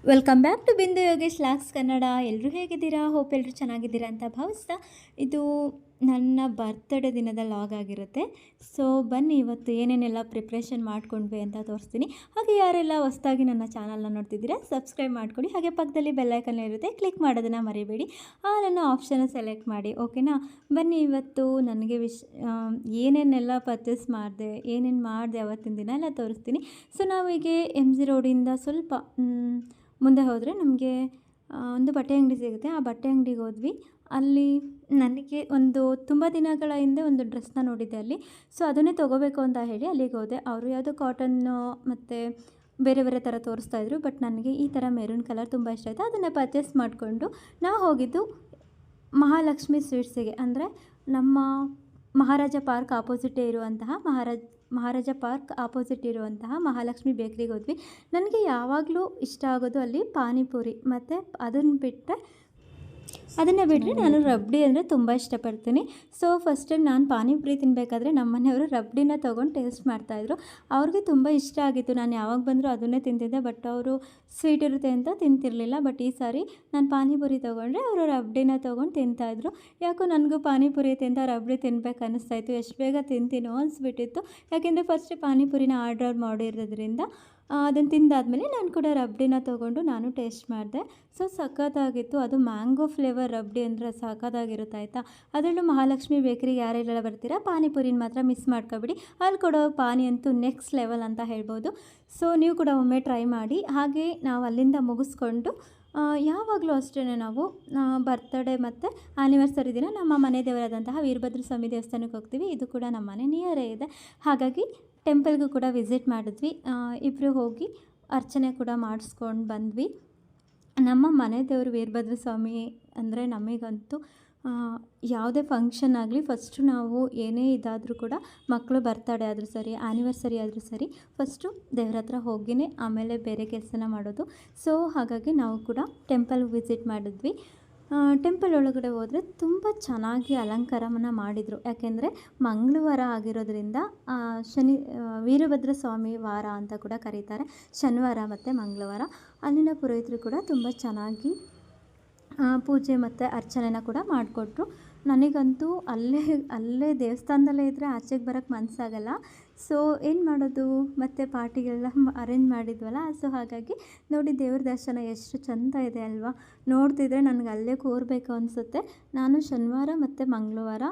Welcome back to ಬಿಂದು Yogesh LOX Kannada. ಎಲ್ಲರೂ ಹೇಗಿದ್ದೀರಾ? ಹೋಪ್ ಎಲ್ಲರೂ ಚೆನ್ನಾಗಿದ್ದೀರಾ ಅಂತ ಭಾವಿಸ್ತಾ, ಇದು ನನ್ನ ಬರ್ತ್ಡೇ ದಿನದ ಲಾಗ್ ಆಗಿರುತ್ತೆ. ಸೊ ಬನ್ನಿ, ಇವತ್ತು ಏನೇನೆಲ್ಲ ಪ್ರಿಪ್ರೇಷನ್ ಮಾಡ್ಕೊಂಡ್ವಿ ಅಂತ ತೋರಿಸ್ತೀನಿ. ಹಾಗೆ ಯಾರೆಲ್ಲ ಹೊಸದಾಗಿ ನನ್ನ ಚಾನಲ್ನ ನೋಡ್ತಿದ್ದೀರಾ ಸಬ್ಸ್ಕ್ರೈಬ್ ಮಾಡ್ಕೊಳ್ಳಿ. ಹಾಗೆ ಪಕ್ಕದಲ್ಲಿ ಬೆಲ್ಲೈಕನ್ ಇರುತ್ತೆ, ಕ್ಲಿಕ್ ಮಾಡೋದನ್ನು ಮರಿಬೇಡಿ. ನನ್ನ ಆಪ್ಷನ್ನ ಸೆಲೆಕ್ಟ್ ಮಾಡಿ, ಓಕೆನಾ? ಬನ್ನಿ, ಇವತ್ತು ನನಗೆ ಏನೇನೆಲ್ಲ ಪರ್ಚೇಸ್ ಮಾಡಿದೆ, ಏನೇನು ಮಾಡಿದೆ ಅವತ್ತಿನ ದಿನ ಎಲ್ಲ ತೋರಿಸ್ತೀನಿ. ಸೊ ನಾವು ಹೀಗೆ MG ರೋಡಿಂದ ಸ್ವಲ್ಪ ಮುಂದೆ ಹೋದರೆ ನಮಗೆ ಒಂದು ಬಟ್ಟೆ ಅಂಗಡಿ ಸಿಗುತ್ತೆ. ಆ ಬಟ್ಟೆ ಅಂಗಡಿಗೆ ಹೋದ್ವಿ. ಅಲ್ಲಿ ನನಗೆ ತುಂಬ ದಿನಗಳ ಹಿಂದೆ ಒಂದು ಡ್ರೆಸ್ನ ನೋಡಿದ್ದೆ ಅಲ್ಲಿ. ಸೊ ಅದನ್ನೇ ತೊಗೋಬೇಕು ಅಂತ ಹೇಳಿ ಅಲ್ಲಿಗೆ ಹೋದೆ. ಅವರು ಯಾವುದೋ ಕಾಟನ್ನು ಮತ್ತು ಬೇರೆ ಬೇರೆ ಥರ ತೋರಿಸ್ತಾಯಿದ್ರು. ಬಟ್ ನನಗೆ ಈ ಥರ ಮೆರೂನ್ ಕಲರ್ ತುಂಬ ಇಷ್ಟ ಆಯಿತು. ಅದನ್ನು ಪರ್ಚೇಸ್ ಮಾಡಿಕೊಂಡು ನಾವು ಹೋಗಿದ್ದು ಮಹಾಲಕ್ಷ್ಮಿ ಸ್ವೀಟ್ಸಿಗೆ, ಅಂದರೆ ನಮ್ಮ ಮಹಾರಾಜ ಪಾರ್ಕ್ ಆಪೋಸಿಟೇ ಇರುವಂತಹ ಮಹಾರಾಜ ಪಾರ್ಕ್ ಆಪೋಸಿಟ್ ಇರುವಂತಹ ಮಹಾಲಕ್ಷ್ಮಿ ಬೇಕ್ರಿಗೆ ಹೋದ್ವಿ. ನನಗೆ ಯಾವಾಗಲೂ ಇಷ್ಟ ಆಗೋದು ಅಲ್ಲಿ ಪಾನಿಪುರಿ, ಮತ್ತು ಅದನ್ನು ಬಿಟ್ಟರೆ ನಾನು ರಬ್ಡಿ ಅಂದರೆ ತುಂಬ ಇಷ್ಟಪಡ್ತೀನಿ. ಸೊ ಫಸ್ಟ್ ಟೈಮ್ ನಾನು ಪಾನಿಪುರಿ ತಿನ್ನಬೇಕಾದ್ರೆ ನಮ್ಮ ಮನೆಯವರು ರಬ್ಡಿನ ತೊಗೊಂಡು ಟೇಸ್ಟ್ ಮಾಡ್ತಾಯಿದ್ರು. ಅವ್ರಿಗೆ ತುಂಬ ಇಷ್ಟ ಆಗಿತ್ತು. ನಾನು ಯಾವಾಗ ಬಂದರೂ ಅದನ್ನೇ ತಿಂತಿದ್ದೆ, ಬಟ್ ಅವರು ಸ್ವೀಟ್ ಇರುತ್ತೆ ಅಂತ ತಿಂತಿರಲಿಲ್ಲ. ಬಟ್ ಈ ಸಾರಿ ನಾನು ಪಾನಿಪುರಿ ತೊಗೊಂಡ್ರೆ ಅವರು ರಬ್ಡಿನ ತೊಗೊಂಡು ತಿಂತಾಯಿದ್ರು. ಯಾಕೋ ನನಗೂ ಪಾನಿಪುರಿ ತಿಂತ ರಬ್ಡಿ ತಿನ್ಬೇಕು ಅನ್ನಿಸ್ತಾಯಿತ್ತು. ಎಷ್ಟು ಬೇಗ ತಿಂತೀನೋ ಅನಿಸ್ಬಿಟ್ಟಿತ್ತು. ಯಾಕೆಂದರೆ ಫಸ್ಟ್ ಪಾನಿಪುರಿನ ಆರ್ಡರ್ ಮಾಡಿರೋದ್ರಿಂದ ಅದನ್ನು ತಿಂದಾದಮೇಲೆ ನಾನು ಕೂಡ ರಬ್ಡಿನ ತೊಗೊಂಡು ನಾನು ಟೇಸ್ಟ್ ಮಾಡಿದೆ. ಸೊ ಸಖತ್ತಾಗಿತ್ತು. ಅದು ಮ್ಯಾಂಗೋ ಫ್ಲೇವರ್ ರಬ್ಡಿ ಅಂದರೆ ಸಖತ್ತಾಗಿರುತ್ತೆ, ಆಯಿತಾ? ಅದರಲ್ಲೂ ಮಹಾಲಕ್ಷ್ಮಿ ಬೇಕರಿಗೆ ಯಾರೆಲ್ಲ ಬರ್ತೀರಾ, ಪಾನಿಪುರಿನ ಮಾತ್ರ ಮಿಸ್ ಮಾಡ್ಕೊಬಿಡಿ. ಅಲ್ಲಿ ಕೊಡೋ ಪಾನಿ ಅಂತೂ ನೆಕ್ಸ್ಟ್ ಲೆವೆಲ್ ಅಂತ ಹೇಳ್ಬೋದು. ಸೊ ನೀವು ಕೂಡ ಒಮ್ಮೆ ಟ್ರೈ ಮಾಡಿ. ಹಾಗೆ ನಾವು ಅಲ್ಲಿಂದ ಮುಗಿಸ್ಕೊಂಡು ಯಾವಾಗಲೂ ಅಷ್ಟೇ ನಾವು ಬರ್ತ್ಡೇ ಮತ್ತು ಆ್ಯನಿವರ್ಸರಿ ದಿನ ನಮ್ಮ ಮನೆ ದೇವರಾದಂತಹ ವೀರಭದ್ರ ಸ್ವಾಮಿ ದೇವಸ್ಥಾನಕ್ಕೆ ಹೋಗ್ತೀವಿ. ಇದು ಕೂಡ ನಮ್ಮ ಮನೆ ನಿಯರೇ ಇದೆ. ಹಾಗಾಗಿ ಟೆಂಪಲ್ಗೂ ಕೂಡ ವಿಸಿಟ್ ಮಾಡಿದ್ವಿ. ಇಬ್ಬರು ಹೋಗಿ ಅರ್ಚನೆ ಕೂಡ ಮಾಡಿಸ್ಕೊಂಡು ಬಂದ್ವಿ. ನಮ್ಮ ಮನೆ ದೇವರು ವೀರಭದ್ರ ಸ್ವಾಮಿ ಅಂದರೆ ನಮಗಂತೂ ಯಾವುದೇ ಫಂಕ್ಷನ್ ಆಗಲಿ ಫಸ್ಟು ನಾವು ಏನೇ ಇದಾದರೂ ಕೂಡ, ಮಕ್ಕಳು ಬರ್ತಡೇ ಆದರೂ ಸರಿ, ಆ್ಯನಿವರ್ಸರಿ ಆದರೂ ಸರಿ, ಫಸ್ಟು ದೇವ್ರ ಹತ್ರ ಹೋಗಿಯೇ ಆಮೇಲೆ ಬೇರೆ ಕೆಲಸನ ಮಾಡೋದು. ಸೊ ಹಾಗಾಗಿ ನಾವು ಕೂಡ ಟೆಂಪಲ್ ವಿಸಿಟ್ ಮಾಡಿದ್ವಿ. ಟೆಂಪಲ್ ಒಳಗಡೆ ಹೋದರೆ ತುಂಬ ಚೆನ್ನಾಗಿ ಅಲಂಕಾರವನ್ನು ಮಾಡಿದರು. ಯಾಕೆಂದರೆ ಮಂಗಳವಾರ ಆಗಿರೋದ್ರಿಂದ ವೀರಭದ್ರ ಸ್ವಾಮಿ ವಾರ ಅಂತ ಕೂಡ ಕರೀತಾರೆ. ಶನಿವಾರ ಮತ್ತು ಮಂಗಳವಾರ ಅಲ್ಲಿನ ಪುರೋಹಿತರು ಕೂಡ ತುಂಬ ಚೆನ್ನಾಗಿ ಪೂಜೆ ಮತ್ತು ಅರ್ಚನೆನ ಕೂಡ ಮಾಡಿಕೊಟ್ರು. ನನಗಂತೂ ಅಲ್ಲೇ ದೇವಸ್ಥಾನದಲ್ಲೇ ಇದ್ದರೆ ಆಚೆಗೆ ಬರೋಕ್ಕೆ ಮನಸ್ಸಾಗಲ್ಲ. ಸೊ ಏನು ಮಾಡೋದು, ಮತ್ತು ಪಾರ್ಟಿಗೆಲ್ಲ ಅರೇಂಜ್ ಮಾಡಿದ್ವಲ್ಲ. ಸೊ ಹಾಗಾಗಿ ನೋಡಿ, ದೇವ್ರ ದರ್ಶನ ಎಷ್ಟು ಚೆಂದ ಇದೆ ಅಲ್ವಾ? ನೋಡ್ತಿದ್ರೆ ನನಗೆ ಅಲ್ಲೇ ಕೂರಬೇಕು ಅನಿಸುತ್ತೆ. ನಾನು ಶನಿವಾರ ಮತ್ತು ಮಂಗಳವಾರ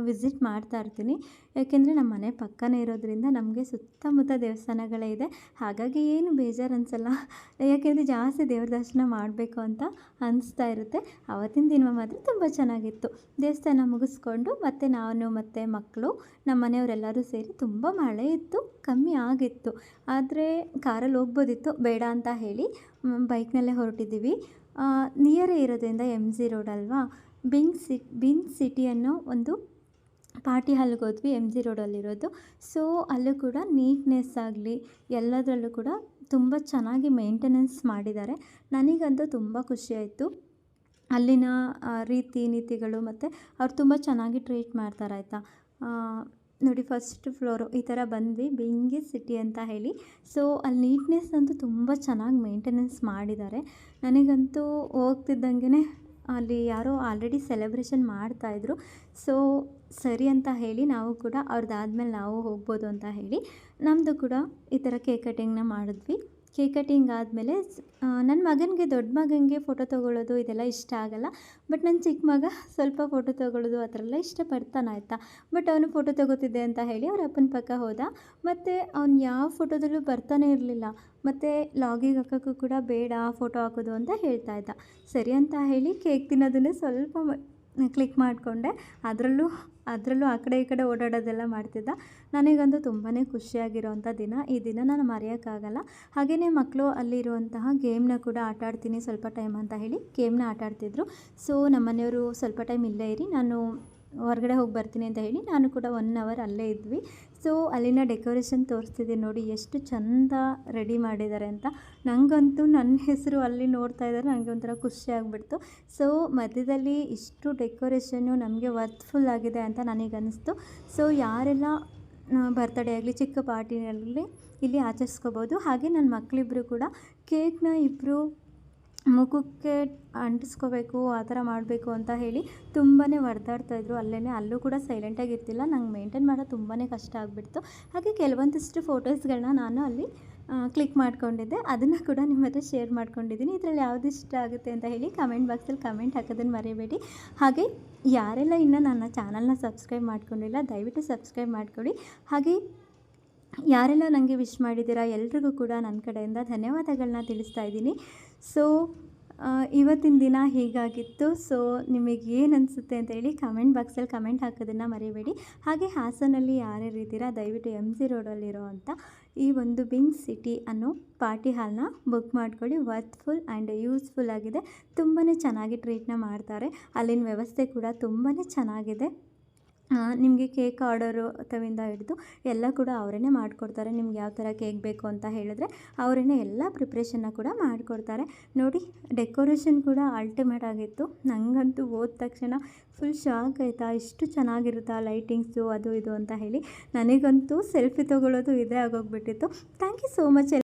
ವಿಸಿಟ್ ಮಾಡ್ತಾ ಇರ್ತೀನಿ. ಯಾಕೆಂದರೆ ನಮ್ಮ ಮನೆ ಪಕ್ಕನೇ ಇರೋದ್ರಿಂದ ನಮಗೆ ಸುತ್ತಮುತ್ತ ದೇವಸ್ಥಾನಗಳೇ ಇದೆ. ಹಾಗಾಗಿ ಏನು ಬೇಜಾರು ಅನಿಸಲ್ಲ. ಯಾಕೆಂದರೆ ಜಾಸ್ತಿ ದೇವ್ರ ದರ್ಶನ ಮಾಡಬೇಕು ಅಂತ ಅನಿಸ್ತಾ ಇರುತ್ತೆ. ಆವತ್ತಿನ ದಿನ ಮಾತ್ರ ತುಂಬ ಚೆನ್ನಾಗಿತ್ತು. ದೇವಸ್ಥಾನ ಮುಗಿಸ್ಕೊಂಡು ಮತ್ತು ನಾನು ಮತ್ತು ಮಕ್ಕಳು ನಮ್ಮ ಮನೆಯವರೆಲ್ಲರೂ ಸೇರಿ, ತುಂಬ ಮಳೆ ಇತ್ತು, ಕಮ್ಮಿ ಆಗಿತ್ತು. ಆದರೆ ಕಾರಲ್ಲಿ ಹೋಗ್ಬೋದಿತ್ತು, ಬೇಡ ಅಂತ ಹೇಳಿ ಬೈಕ್ನಲ್ಲೇ ಹೊರಟಿದ್ದೀವಿ. ನಿಯರೇ ಇರೋದ್ರಿಂದ MG ರೋಡ್ ಅಲ್ವಾ, ಬಿನ್ ಸಿಟಿ ಅನ್ನೋ ಒಂದು ಪಾರ್ಟಿ ಹಾಲ್ಗೆ ಹೋದ್ವಿ. MG ರೋಡಲ್ಲಿರೋದು. ಸೊ ಅಲ್ಲೂ ಕೂಡ ನೀಟ್ನೆಸ್ ಆಗಲಿ ಎಲ್ಲದರಲ್ಲೂ ಕೂಡ ತುಂಬ ಚೆನ್ನಾಗಿ ಮೇಂಟೆನೆನ್ಸ್ ಮಾಡಿದ್ದಾರೆ. ನನಗಂತೂ ತುಂಬ ಖುಷಿಯಾಯಿತು. ಅಲ್ಲಿನ ರೀತಿ ನೀತಿಗಳು ಮತ್ತು ಅವ್ರು ತುಂಬ ಚೆನ್ನಾಗಿ ಟ್ರೀಟ್ ಮಾಡ್ತಾರೆ, ಆಯಿತಾ? ನೋಡಿ, ಫಸ್ಟ್ ಫ್ಲೋರು ಈ ಥರ ಬಂದ್ವಿ, ಬಿಂಗಿ ಸಿಟಿ ಅಂತ ಹೇಳಿ. ಸೊ ಅಲ್ಲಿ ನೀಟ್ನೆಸ್ ಅಂತೂ ತುಂಬ ಚೆನ್ನಾಗಿ ಮೇಂಟೆನೆನ್ಸ್ ಮಾಡಿದ್ದಾರೆ. ನನಗಂತೂ ಹೋಗ್ತಿದ್ದಂಗೆ ಅಲ್ಲಿ ಯಾರೋ ಆಲ್ರೆಡಿ ಸೆಲೆಬ್ರೇಷನ್ ಮಾಡ್ತಾಯಿದ್ರು. ಸೊ ಸರಿ ಅಂತ ಹೇಳಿ ನಾವು ಕೂಡ ಅವ್ರದ್ದಾದ್ಮೇಲೆ ನಾವು ಹೋಗ್ಬೋದು ಅಂತ ಹೇಳಿ ನಮ್ಮದು ಕೂಡ ಈ ಥರ ಕೇಕ್ ಕಟಿಂಗ್ನ ಮಾಡಿದ್ವಿ. ಕೇಕ್ ಕಟಿಂಗ್ ಆದಮೇಲೆ ನನ್ನ ಮಗನಿಗೆ, ದೊಡ್ಡ ಮಗನಿಗೆ ಫೋಟೋ ತೊಗೊಳ್ಳೋದು ಇದೆಲ್ಲ ಇಷ್ಟ ಆಗಲ್ಲ. ಬಟ್ ನನ್ನ ಚಿಕ್ಕ ಮಗ ಸ್ವಲ್ಪ ಫೋಟೋ ತೊಗೊಳ್ಳೋದು ಆ ಥರ ಎಲ್ಲ ಇಷ್ಟಪಡ್ತಾನೆ, ಆಯಿತಾ? ಬಟ್ ಅವನು ಫೋಟೋ ತೊಗೋತಿದ್ದೆ ಅಂತ ಹೇಳಿ ಅವ್ರ ಅಪ್ಪನ ಪಕ್ಕ ಹೋದ. ಮತ್ತು ಅವ್ನು ಯಾವ ಫೋಟೋದಲ್ಲೂ ಬರ್ತಾನೆ ಇರಲಿಲ್ಲ. ಮತ್ತು ಲಾಗಿಗೆ ಹಾಕೋಕ್ಕೂ ಕೂಡ ಬೇಡ ಫೋಟೋ ಹಾಕೋದು ಅಂತ ಹೇಳ್ತಾ ಇದ್ದ. ಸರಿ ಅಂತ ಹೇಳಿ ಕೇಕ್ ತಿನ್ನೋದನ್ನೇ ಸ್ವಲ್ಪ ಕ್ಲಿಕ್ ಮಾಡಿಕೊಂಡೆ. ಅದರಲ್ಲೂ ಆ ಕಡೆ ಈ ಕಡೆ ಓಡಾಡೋದೆಲ್ಲ ಮಾಡ್ತಿದ್ದ. ನನಗಂತೂ ತುಂಬಾ ಖುಷಿಯಾಗಿರೋವಂಥ ದಿನ. ಈ ದಿನ ನಾನು ಮರೆಯೋಕ್ಕಾಗಲ್ಲ. ಹಾಗೆಯೇ ಮಕ್ಕಳು ಅಲ್ಲಿರುವಂತಹ ಗೇಮ್ನ ಕೂಡ ಆಟಾಡ್ತೀನಿ ಸ್ವಲ್ಪ ಟೈಮ್ ಅಂತ ಹೇಳಿ ಗೇಮ್ನ ಆಟಾಡ್ತಿದ್ರು. ಸೊ ನಮ್ಮನೆಯವರು ಸ್ವಲ್ಪ ಟೈಮ್ ಇಲ್ಲೇ ಇರಿ, ನಾನು ಹೊರಗಡೆ ಹೋಗಿ ಬರ್ತೀನಿ ಅಂತ ಹೇಳಿ ನಾನು ಕೂಡ 1 ಅವರ್ ಅಲ್ಲೇ ಇದ್ವಿ. ಸೊ ಅಲ್ಲಿನ ಡೆಕೋರೇಷನ್ ತೋರಿಸ್ತಿದ್ದೀನಿ ನೋಡಿ, ಎಷ್ಟು ಚೆಂದ ರೆಡಿ ಮಾಡಿದ್ದಾರೆ ಅಂತ. ನನಗಂತೂ ನನ್ನ ಹೆಸರು ಅಲ್ಲಿ ನೋಡ್ತಾ ಇದ್ದಾರೆ, ನನಗೆ ಒಂಥರ ಖುಷಿ ಆಗಿಬಿಡ್ತು. ಸೊ ಮಧ್ಯದಲ್ಲಿ ಇಷ್ಟು ಡೆಕೋರೇಷನ್ನು ನಮಗೆ ವರ್ತ್ಫುಲ್ ಆಗಿದೆ ಅಂತ ನನಗನ್ನಿಸ್ತು. ಸೊ ಯಾರೆಲ್ಲ ಬರ್ತ್ಡೇ ಆಗಲಿ ಚಿಕ್ಕ ಪಾರ್ಟಿನಲ್ಲಿ ಇಲ್ಲಿ ಆಚರಿಸ್ಕೋಬೋದು. ಹಾಗೆ ನನ್ನ ಮಕ್ಕಳಿಬ್ಬರು ಕೂಡ ಕೇಕ್ನ ಇಬ್ಬರು ಮುಖಕ್ಕೆ ಅಂಟಿಸ್ಕೋಬೇಕು ಆ ಥರ ಮಾಡಬೇಕು ಅಂತ ಹೇಳಿ ತುಂಬಾ ಒಡೆದಾಡ್ತಾಯಿದ್ರು. ಅಲ್ಲೂ ಕೂಡ ಸೈಲೆಂಟಾಗಿರ್ತಿಲ್ಲ. ನಂಗೆ ಮೇಂಟೈನ್ ಮಾಡೋದು ತುಂಬಾ ಕಷ್ಟ ಆಗಿಬಿಡ್ತು. ಹಾಗೆ ಕೆಲವೊಂದಿಷ್ಟು ಫೋಟೋಸ್ಗಳನ್ನ ನಾನು ಅಲ್ಲಿ ಕ್ಲಿಕ್ ಮಾಡ್ಕೊಂಡಿದ್ದೆ. ಅದನ್ನು ಕೂಡ ನಿಮ್ಮ ಹತ್ರ ಶೇರ್ ಮಾಡ್ಕೊಂಡಿದ್ದೀನಿ. ಇದರಲ್ಲಿ ಯಾವ್ದು ಇಷ್ಟ ಆಗುತ್ತೆ ಅಂತ ಹೇಳಿ ಕಮೆಂಟ್ ಬಾಕ್ಸಲ್ಲಿ ಕಮೆಂಟ್ ಹಾಕೋದನ್ನು ಮರಿಬೇಡಿ. ಹಾಗೆ ಯಾರೆಲ್ಲ ಇನ್ನೂ ನನ್ನ ಚಾನಲ್ನ ಸಬ್ಸ್ಕ್ರೈಬ್ ಮಾಡ್ಕೊಂಡಿಲ್ಲ ದಯವಿಟ್ಟು ಸಬ್ಸ್ಕ್ರೈಬ್ ಮಾಡ್ಕೊಳ್ಳಿ. ಹಾಗೆ ಯಾರೆಲ್ಲ ನನಗೆ ವಿಶ್ ಮಾಡಿದ್ದೀರಾ ಎಲ್ರಿಗೂ ಕೂಡ ನನ್ನ ಕಡೆಯಿಂದ ಧನ್ಯವಾದಗಳನ್ನ ತಿಳಿಸ್ತಾ ಇದ್ದೀನಿ. ಸೊ ಇವತ್ತಿನ ದಿನ ಹೀಗಾಗಿತ್ತು. ಸೊ ನಿಮಗೆ ಏನು ಅನಿಸುತ್ತೆ ಅಂತ ಹೇಳಿ ಕಮೆಂಟ್ ಬಾಕ್ಸಲ್ಲಿ ಕಮೆಂಟ್ ಹಾಕೋದನ್ನು ಮರಿಬೇಡಿ. ಹಾಗೆ ಹಾಸನಲ್ಲಿ ಯಾರ್ಯಾರು ಇದ್ದೀರಾ ದಯವಿಟ್ಟು MG ರೋಡಲ್ಲಿರೋ ಅಂಥ ಈ ಒಂದು ಬಿಂಗ್ ಸಿಟಿ ಅನ್ನೋ ಪಾರ್ಟಿ ಹಾಲ್ನ ಬುಕ್ ಮಾಡ್ಕೊಳ್ಳಿ. ವರ್ತ್ಫುಲ್ ಆ್ಯಂಡ್ ಯೂಸ್ಫುಲ್ ಆಗಿದೆ. ತುಂಬಾ ಚೆನ್ನಾಗಿ ಟ್ರೀಟ್ನ ಮಾಡ್ತಾರೆ. ಅಲ್ಲಿನ ವ್ಯವಸ್ಥೆ ಕೂಡ ತುಂಬಾ ಚೆನ್ನಾಗಿದೆ. ನಿಮಗೆ ಕೇಕ್ ಆರ್ಡರು ತವಿಂದ ಹಿಡಿದು ಎಲ್ಲ ಕೂಡ ಅವರೇ ಮಾಡಿಕೊಡ್ತಾರೆ. ನಿಮ್ಗೆ ಯಾವ ಥರ ಕೇಕ್ ಬೇಕು ಅಂತ ಹೇಳಿದ್ರೆ ಅವರೇ ಎಲ್ಲ ಪ್ರಿಪ್ರೇಷನ್ನ ಕೂಡ ಮಾಡಿಕೊಡ್ತಾರೆ. ನೋಡಿ ಡೆಕೋರೇಷನ್ ಕೂಡ ಅಲ್ಟಿಮೇಟ್ ಆಗಿತ್ತು. ನನಗಂತೂ ಹೋದ ತಕ್ಷಣ ಫುಲ್ ಶಾಕ್ ಆಯಿತಾ, ಇಷ್ಟು ಚೆನ್ನಾಗಿರುತ್ತಾ ಲೈಟಿಂಗ್ಸು ಅದು ಇದು ಅಂತ ಹೇಳಿ. ನನಗಂತೂ ಸೆಲ್ಫಿ ತೊಗೊಳ್ಳೋದು ಇದೇ ಆಗೋಗ್ಬಿಟ್ಟಿತ್ತು. Thank you so much.